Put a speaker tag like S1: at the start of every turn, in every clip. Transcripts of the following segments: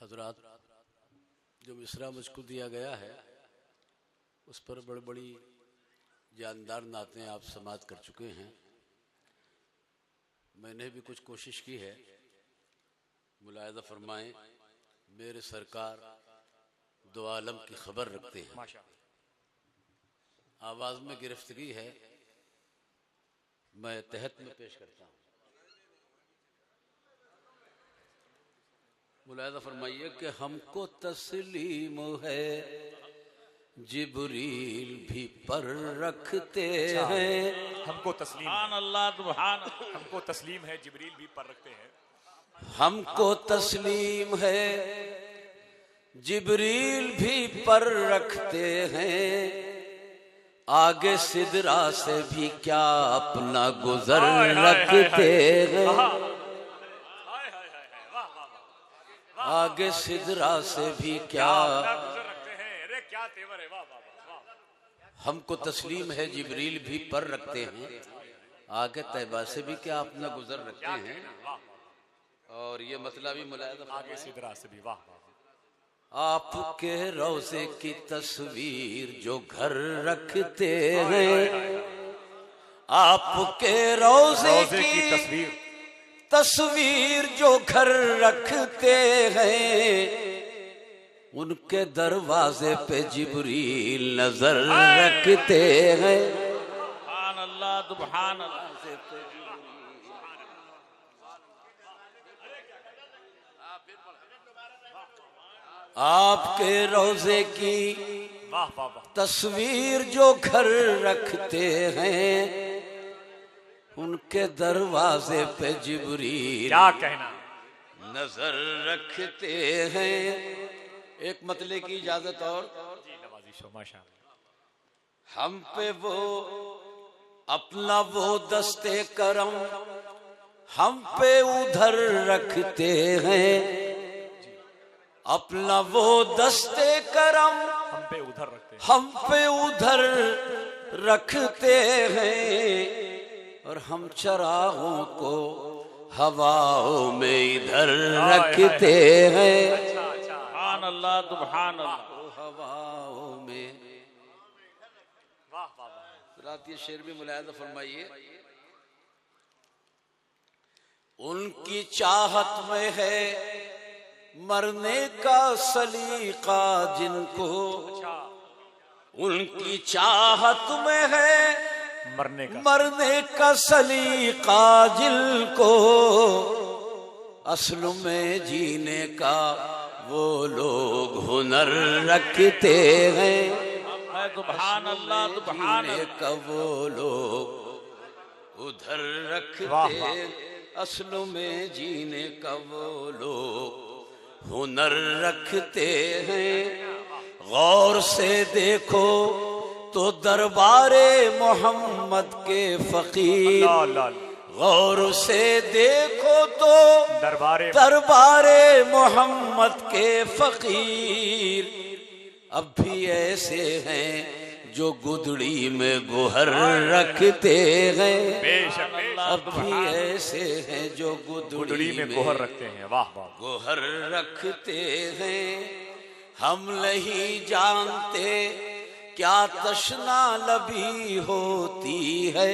S1: हजरात, जो मिसरा मुझको दिया गया है उस पर बड़ी बड़ी जानदार नातें आप समाप्त कर चुके हैं। मैंने भी कुछ कोशिश की है। मुलाहिज़ा फरमाएं, मेरे सरकार दो आलम की खबर रखते हैं। आवाज़ में गिरफ्तगी है, मैं तहत में पेश करता हूँ। मुलाहिज़ा फरमाइए कि हमको तस्लीम है जिब्रील भी पर रखते हैं।
S2: हमको तस्लीम हमको तस्लीम है जिब्रील भी पर रखते हैं।
S1: हमको तस्लीम है जिब्रील भी पर रखते हैं। आगे सिदरा से भी क्या अपना गुजर रखते हैं। आगे सिदरा से भी क्या हमको तस्लीम है जिब्रील भी पर रखते हैं। आगे तैबा से भी क्या अपना गुजर रखते हैं। और ये मतलब ही मुलाहिज़ा
S2: आगे सिदरा से भी
S1: आपके रोज़े की तस्वीर जो घर रखते हैं। आपके रोज़े की तस्वीर जो घर रखते हैं। उनके दरवाजे पे जिब्रील नजर रखते हैं। आपके रोज़े की तस्वीर जो घर रखते हैं। उनके दरवाजे पे जिब्रील
S2: क्या कहना
S1: नजर रखते हैं। एक मतले की इजाजत और हम पे वो अपना वो दस्ते करम हम पे उधर रखते हैं। अपना वो दस्ते करम हम पे उधर रखते हैं। और हम चरागों को हवाओं में इधर रखते हैं। हवाओं में रात ये शेर भी मुलाहिज़ा फरमाइए। उनकी चाहत में है मरने का सलीका जिनको। उनकी चाहत में है मरने का सलीका जिनको। असल में जीने का वो लोग हुनर रखते हैं। जीने का वो लोग उधर रखते हैं। असल में जीने का वो लोग हुनर रखते हैं। गौर से देखो तो दरबारे मोहम्मद के फकीर। गौर से देखो तो दरबारे मोहम्मद के फकीर। अब भी ऐसे हैं जो गुदड़ी में गोहर रखते हैं। अब भी ऐसे हैं जो गुदड़ी में गोहर रखते हैं। गोहर रखते हैं। हम नहीं जानते क्या तशना लबी होती है।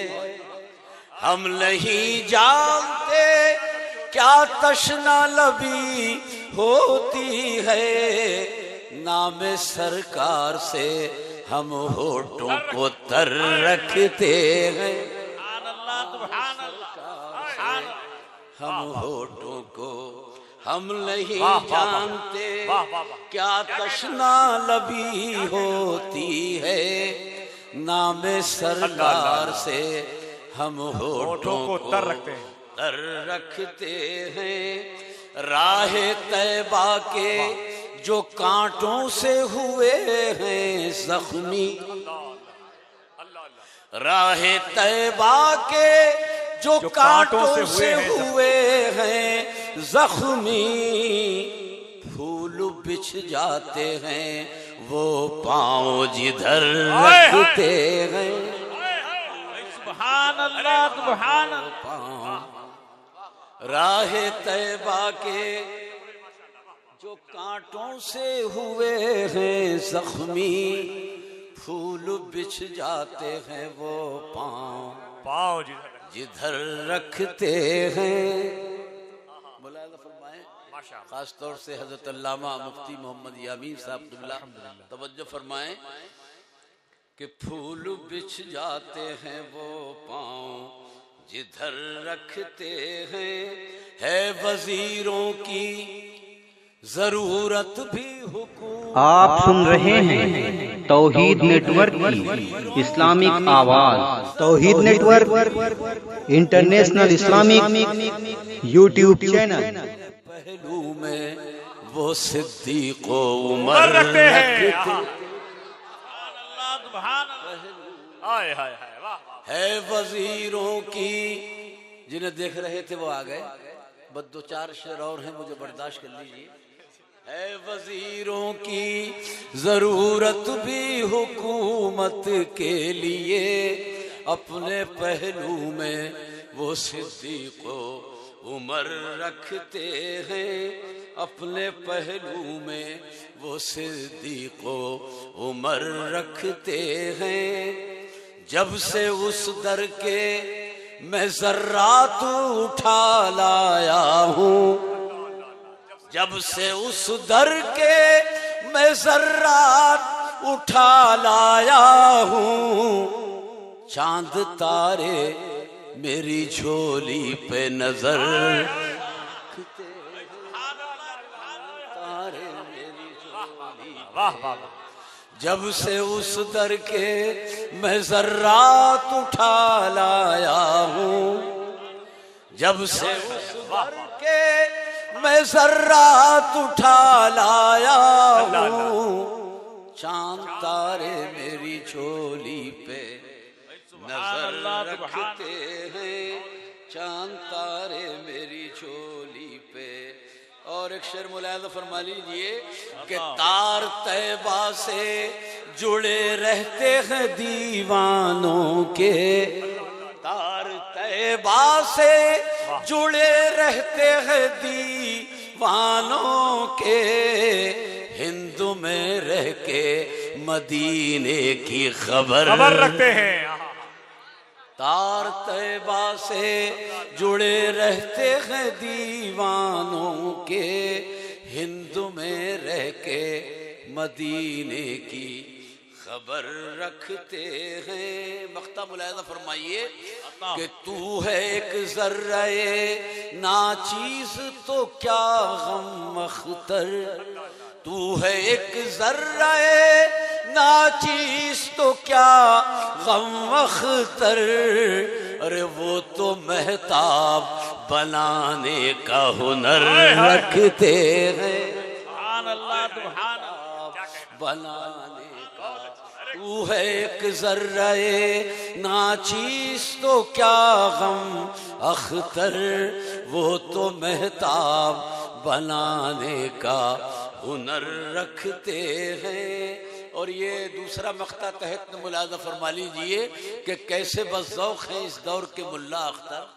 S1: हम नहीं जानते क्या तशना लबी होती है। नाम सरकार से हम होठों को तर रखते हैं। हम होठों को हम नहीं जानते क्या तशना लबी होती है। नाम सरकार से हम होठों को तर रखते हैं। राह तैबा के जो कांटों से हुए हैं जख्मी। राह तैबा के जो कांटों से हुए हैं जख्मी। फूल बिछ जाते हैं वो पाँव जिधर रखते हैं। सुभान अल्लाह सुभान अल्लाह। राह तैबा के जो कांटों से हुए हैं जख्मी, फूल बिछ जाते हैं वो पाँव जिधर रखते हैं। मुलाज़ा फरमाएं, खास तौर से हजरत अल्लामा मुफ्ती मोहम्मद यामीन साहब क़िबला तवज्जो फरमाएं कि फूल बिछ जाते हैं वो पाँव जिधर रखते हैं, है वजीरों की जरूरत भी हुकूमत।
S3: आप सुन रहे हैं तौहीद नेटवर्क की इस्लामिक आवाज। Tauheed network international Islamic YouTube channel.
S1: पहलू में वो सिद्दीक़ व उमर रखते हैं। है वजीरों की, जिन्हें देख रहे थे वो आ गए, बस दो चार शेर और हैं, मुझे बर्दाश्त कर लीजिए। है वजीरों की जरूरत भी हुकूमत के लिए, अपने पहलू में वो सिद्दीक़ व उमर रखते हैं, अपने पहलू में वो सिद्दीक़ व उमर रखते हैं। जब से उस दर के मैं ज़र्रात उठा लाया हूँ, जब से उस दर के मैं ज़र्रात उठा लाया हूँ, चांद तारे मेरी झोली पे नजर रखते हैं, तारे मेरी झोली। वाह वाह। जब से उस दर के मैं ज़र्रात उठा लाया हूँ, जब से उस दर के मैं ज़र्रात उठा लाया हूँ, चांद तारे मेरी झोली पे नजर रखते हैं, चांद तारे मेरी झोली पे। और एक शेर मुलाज़ा फरमा लीजिए कि तार तैबा से जुड़े रहते हैं दीवानों के, तार तैबा से जुड़े रहते हैं दीवानों के, हिंद में रह के मदीने की खबर रखते हैं। तार तैबा से जुड़े रहते हैं दीवानों के, हिंद में रह के मदीने की खबर रखते हैं। मख्ता मुलाहिज़ा फरमाइए कि तू है एक ज़र्रे नाचीज़ तो क्या गम अख्तर, तू है एक ज़र्रे नाचीज़ तो क्या गम अख्तर, अरे वो तो महताब बनाने का हुनर रखते हैं, बनाने का। तू है एक ज़र्रे नाचीज़ तो क्या गम अख्तर, वो तो महताब बनाने का हुनर रखते हैं। और ये दूसरा मख्ता तहत मुलाज़ा फरमा लीजिए कि कैसे बज़ौक़ हैं इस दौर के मुल्ला अख्तर।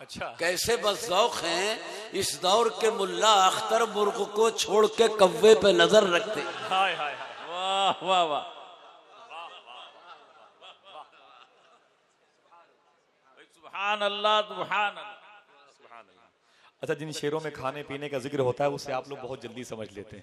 S1: अच्छा, कैसे बज़ौक़ हैं इस दौर के मुल्ला अख्तर, मुर्ग को छोड़ के कव्वे पे नजर रखते। हाय हाय वाह वाह वाह।
S2: सुभान अल्लाह सुभान अल्लाह। अच्छा, जिन शेरों में खाने पीने का जिक्र होता है उससे आप लोग बहुत जल्दी समझ लेते हैं।